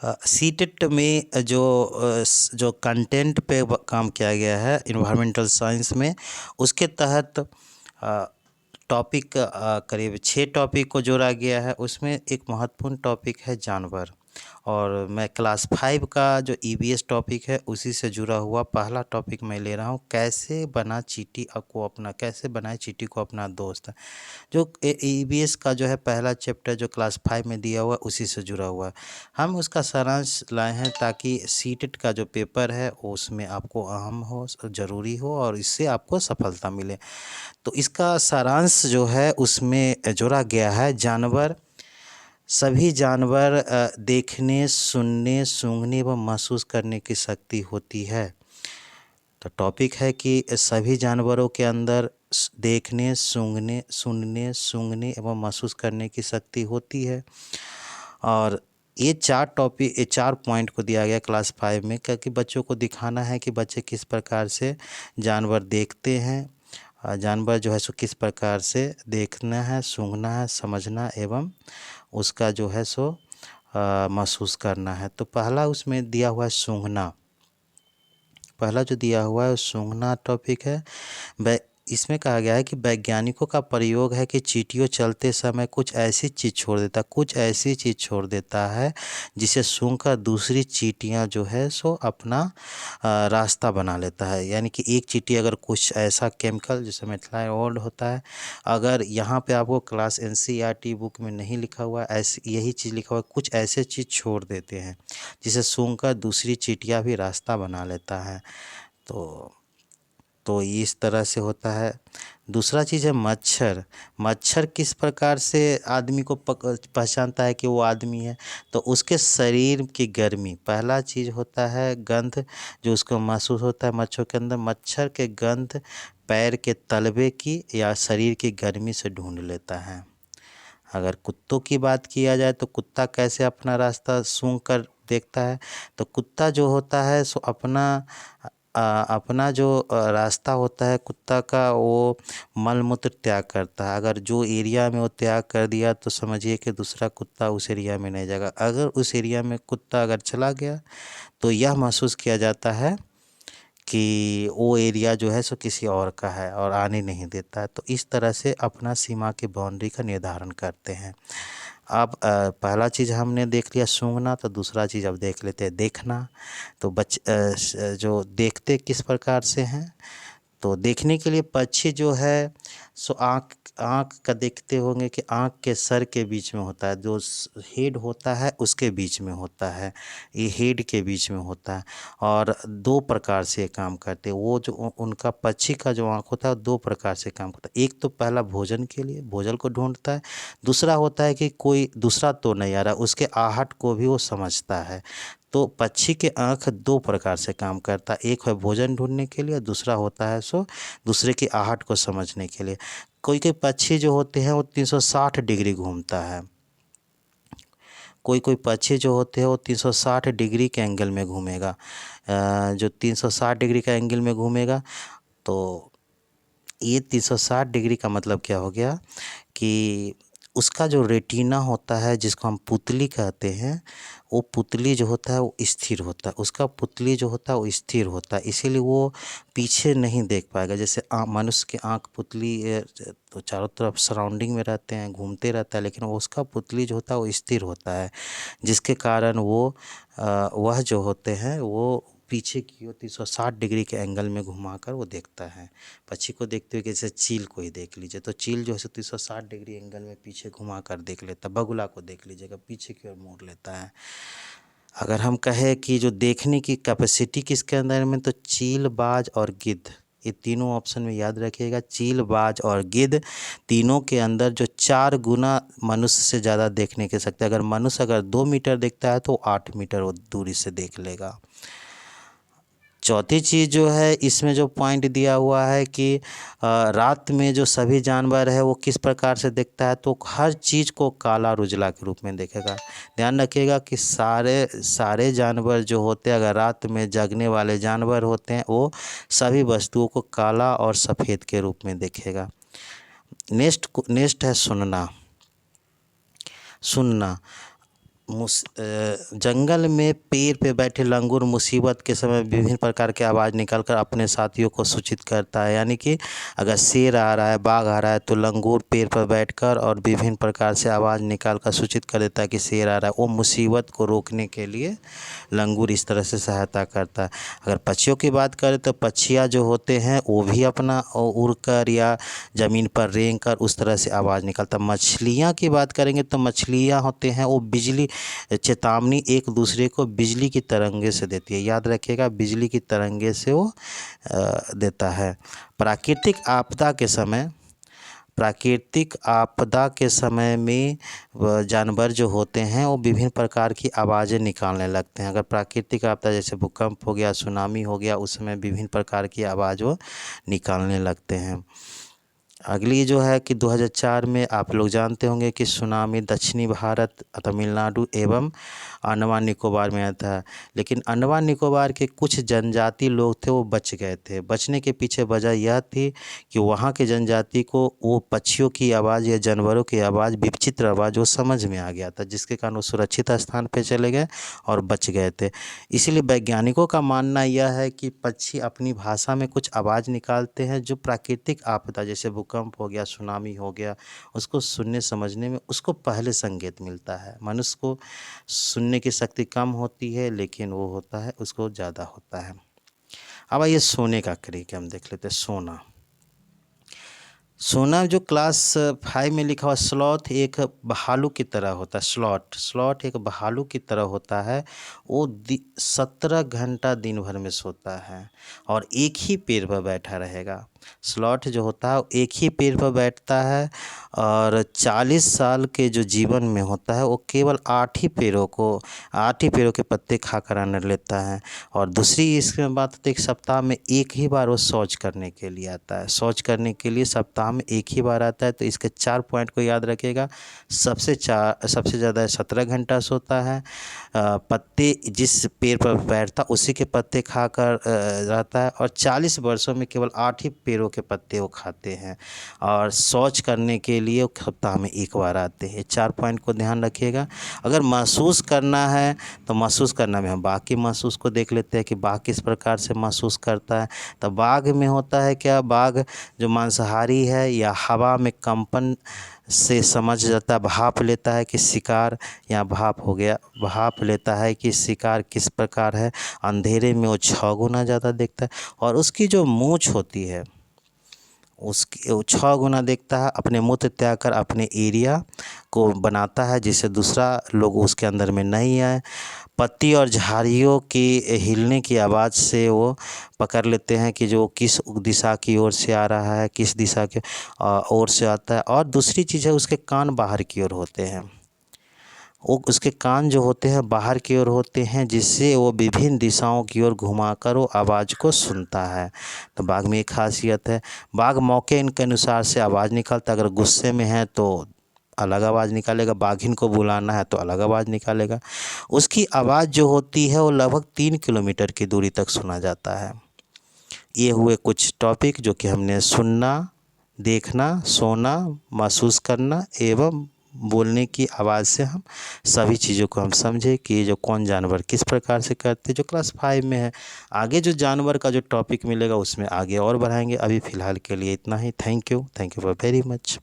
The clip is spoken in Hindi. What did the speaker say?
सीटेट में जो कंटेंट पे काम किया गया है इन्वायरमेंटल साइंस में, उसके तहत टॉपिक करीब 6 टॉपिक को जोड़ा गया है। उसमें एक महत्वपूर्ण टॉपिक है जानवर, और मैं क्लास 5 का जो ईवीएस टॉपिक है उसी से जुड़ा हुआ पहला टॉपिक मैं ले रहा हूँ, कैसे बनाए चींटी को अपना दोस्त। जो ईवीएस का जो है पहला चैप्टर जो क्लास 5 में दिया हुआ उसी से जुड़ा हुआ है। हम उसका सारांश लाए हैं ताकि सीटेट का जो पेपर है उसमें आपको अहम हो, ज़रूरी हो, और इससे आपको सफलता मिले। तो इसका सारांश जो है उसमें जोड़ा गया है जानवर। सभी जानवर देखने, सुनने, सूंघने व महसूस करने की शक्ति होती है। तो टॉपिक है कि सभी जानवरों के अंदर देखने, सुनने, सूंघने एवं महसूस करने की शक्ति होती है। और ये 4 पॉइंट को दिया गया क्लास 5 में, क्योंकि बच्चों को दिखाना है कि बच्चे किस प्रकार से जानवर देखते हैं, जानवर जो है सो किस प्रकार से देखना है, सूंघना है, समझना एवं उसका जो है सो महसूस करना है। तो पहला उसमें दिया हुआ है सूंघना। पहला जो दिया हुआ है सूंघना टॉपिक है। इसमें कहा गया है कि वैज्ञानिकों का प्रयोग है कि चींटियों चलते समय कुछ ऐसी चीज़ छोड़ देता है जिसे सूंघकर दूसरी चींटियां जो है सो अपना रास्ता बना लेता है। यानी कि एक चींटी अगर कुछ ऐसा केमिकल जिसमें मेथलायोड होता है, अगर यहाँ पे आपको क्लास एनसीईआरटी बुक में नहीं लिखा हुआ, ऐसी यही चीज़ लिखा हुआ है, कुछ ऐसे चीज़ छोड़ देते हैं जिसे सूंघकर दूसरी चींटियां भी रास्ता बना लेता है। तो इस तरह से होता है। दूसरा चीज़ है मच्छर। मच्छर किस प्रकार से आदमी को पहचानता है कि वो आदमी है, तो उसके शरीर की गर्मी, पहला चीज़ होता है गंध जो उसको महसूस होता है मच्छर के अंदर। मच्छर के गंध पैर के तलवे की या शरीर की गर्मी से ढूंढ लेता है। अगर कुत्तों की बात किया जाए तो कुत्ता कैसे अपना रास्ता सूंघ कर देखता है, तो कुत्ता जो होता है सो अपना जो रास्ता होता है कुत्ता का, वो मल मूत्र त्याग करता है। अगर जो एरिया में वो त्याग कर दिया तो समझिए कि दूसरा कुत्ता उस एरिया में नहीं जाएगा। अगर उस एरिया में कुत्ता अगर चला गया तो यह महसूस किया जाता है कि वो एरिया जो है सो किसी और का है और आने नहीं देता है। तो इस तरह से अपना सीमा की बाउंड्री का निर्धारण करते हैं। अब पहला चीज़ हमने देख लिया सूंघना, तो दूसरा चीज़ अब देख लेते हैं देखना। तो जो देखते किस प्रकार से हैं, तो देखने के लिए पक्षी जो है सो आँख आँख का देखते होंगे कि आँख के सर के बीच में होता है, जो हेड होता है उसके बीच में होता है, ये हेड के बीच में होता है। और 2 प्रकार से काम करते हैं वो, जो उनका पक्षी का जो आँख होता है 2 प्रकार से काम करता है। एक तो पहला भोजन के लिए, भोजन को ढूंढता है। दूसरा होता है कि कोई दूसरा तो नहीं आ रहा, उसके आहट को भी वो समझता है। तो पक्षी के आँख 2 प्रकार से काम करता है, एक है भोजन ढूंढने के लिए, दूसरा होता है सो दूसरे की आहट को समझने के लिए। कोई कोई पक्षी जो होते हैं वो 360 डिग्री घूमता है, कोई पक्षी जो होते हैं वो 360 डिग्री के एंगल में घूमेगा। जो 360 डिग्री का एंगल में घूमेगा, तो ये 360 डिग्री का मतलब क्या हो गया कि उसका जो रेटिना होता है जिसको हम पुतली कहते हैं, वो पुतली जो होता है वो स्थिर होता है, उसका पुतली जो होता है वो स्थिर होता है, इसीलिए वो पीछे नहीं देख पाएगा। जैसे मनुष्य की आँख पुतली तो चारों तरफ सराउंडिंग में रहते हैं, घूमते रहता है, लेकिन वो उसका पुतली जो होता है वो स्थिर होता है, जिसके कारण वह जो होते हैं वो पीछे की ओर 360 डिग्री के एंगल में घुमाकर वो देखता है। पक्षी को देखते हुए जैसे चील को ही देख लीजिए, तो चील जो है 360 डिग्री एंगल में पीछे घुमा कर देख लेता है। बगुला को देख लीजिएगा, पीछे की ओर मोड़ लेता है। अगर हम कहें कि जो देखने की कैपेसिटी किसके अंदर में, तो चील, बाज और गिद्ध, ये तीनों ऑप्शन में याद रखिएगा। चील, बाज और गिद्ध तीनों के अंदर जो 4 गुना मनुष्य से ज़्यादा देखने के सकते हैं। अगर मनुष्य अगर 2 मीटर देखता है तो 8 मीटर वो दूरी से देख लेगा। चौथी चीज़ जो है इसमें जो पॉइंट दिया हुआ है कि रात में जो सभी जानवर है वो किस प्रकार से देखता है, तो हर चीज़ को काला और उजला के रूप में देखेगा। ध्यान रखिएगा कि सारे जानवर जो होते हैं, अगर रात में जगने वाले जानवर होते हैं, वो सभी वस्तुओं को काला और सफ़ेद के रूप में देखेगा। नेक्स्ट है सुनना। जंगल में पेड़ पे बैठे लंगूर मुसीबत के समय विभिन्न प्रकार की आवाज़ निकालकर अपने साथियों को सूचित करता है। यानी कि अगर शेर आ रहा है, बाघ आ रहा है, तो लंगूर पेड़ पर बैठकर और विभिन्न प्रकार से आवाज़ निकालकर सूचित कर देता है कि शेर आ रहा है। वो मुसीबत को रोकने के लिए लंगूर इस तरह से सहायता करता है। अगर पक्षियों की बात करें तो पक्षियाँ जो होते हैं वो भी अपना उड़कर या ज़मीन पर रेंग कर उस तरह से आवाज़ निकालता है। मछलियाँ की बात करेंगे तो मछलियाँ होते हैं वो बिजली चेतावनी एक दूसरे को बिजली की तरंगे से देती है। याद रखिएगा, बिजली की तरंगे से वो देता है। प्राकृतिक आपदा के समय में जानवर जो होते हैं वो विभिन्न प्रकार की आवाज़ें निकालने लगते हैं। अगर प्राकृतिक आपदा जैसे भूकंप हो गया, सुनामी हो गया, उस समय विभिन्न प्रकार की आवाज़ वो निकालने लगते हैं। अगली जो है कि 2004 में आप लोग जानते होंगे कि सुनामी दक्षिणी भारत, तमिलनाडु एवं अंडमान निकोबार में आया था। लेकिन अंडमान निकोबार के कुछ जनजाति लोग थे वो बच गए थे। बचने के पीछे वजह यह थी कि वहाँ के जनजाति को वो पक्षियों की आवाज़ या जानवरों की आवाज़, विचित्र आवाज़ वो समझ में आ गया था, जिसके कारण वो सुरक्षित स्थान पर चले गए और बच गए थे। इसीलिए वैज्ञानिकों का मानना यह है कि पक्षी अपनी भाषा में कुछ आवाज़ निकालते हैं जो प्राकृतिक आपदा जैसे भूकंप हो गया, सुनामी हो गया, उसको सुनने समझने में उसको पहले संकेत मिलता है। मनुष्य को सुनने की शक्ति कम होती है, लेकिन वो होता है उसको ज़्यादा होता है। अब आइए सोने का तरीका हम देख लेते हैं। सोना जो क्लास 5 में लिखा हुआ, स्लॉथ एक भालू की तरह होता है। स्लॉथ एक भालू की तरह होता है। वो 17 घंटा दिन भर में सोता है और एक ही पेड़ पर बैठा रहेगा। स्लॉथ जो होता है वो एक ही पेड़ पर बैठता है और 40 साल के जो जीवन में होता है वो केवल 8 ही पेड़ों के पत्ते खाकर आनंद लेता है। और दूसरी इसमें बात होती है कि सप्ताह में एक ही बार वो शौच करने के लिए आता है। शौच करने के लिए सप्ताह में एक ही बार आता है। तो इसके 4 पॉइंट को याद रखिएगा। सबसे ज़्यादा 17 घंटा सोता है। पत्ते जिस पेड़ पर बैठता उसी के पत्ते खाकर रहता है और 40 वर्षों में केवल 8 ही पेड़ों के पत्ते वो खाते हैं। और शौच करने के लिए वो सप्ताह में एक बार आते हैं। 4 पॉइंट को ध्यान रखिएगा। अगर महसूस करना है तो महसूस करना में हम बाघ की महसूस को देख लेते हैं कि बाघ किस प्रकार से महसूस करता है। तो बाघ में होता है क्या, बाघ जो मांसाहारी है या हवा में कंपन से समझ जाता है, भाप लेता है कि शिकार, या भाप लेता है कि शिकार किस प्रकार है। अंधेरे में वो 6 गुना ज़्यादा देखता है और उसकी जो मूंछ होती है उसकी 6 गुना देखता है। अपने मुँह त्याग कर अपने एरिया को बनाता है जिससे दूसरा लोग उसके अंदर में नहीं आए। पत्ती और झाड़ियों के हिलने की आवाज़ से वो पकड़ लेते हैं कि जो किस दिशा की ओर से आ रहा है, किस दिशा की ओर से आता है। और दूसरी चीज़ है उसके कान बाहर की ओर होते हैं। उसके कान जो होते हैं बाहर की ओर होते हैं, जिससे वो विभिन्न दिशाओं की ओर घुमाकर वो आवाज़ को सुनता है। तो बाघ में एक खासियत है, बाघ मौके इनके अनुसार से आवाज़ निकालता है। अगर गुस्से में है तो अलग आवाज़ निकालेगा, बाघिन को बुलाना है तो अलग आवाज़ निकालेगा। उसकी आवाज़ जो होती है वो लगभग 3 किलोमीटर की दूरी तक सुना जाता है। ये हुए कुछ टॉपिक जो कि हमने सुनना, देखना, सोना, महसूस करना एवं बोलने की आवाज़ से हम सभी चीज़ों को हम समझे कि ये जो कौन जानवर किस प्रकार से करते, जो क्लास 5 में है। आगे जो जानवर का जो टॉपिक मिलेगा उसमें आगे और बढ़ाएंगे। अभी फ़िलहाल के लिए इतना ही। Thank you for very much.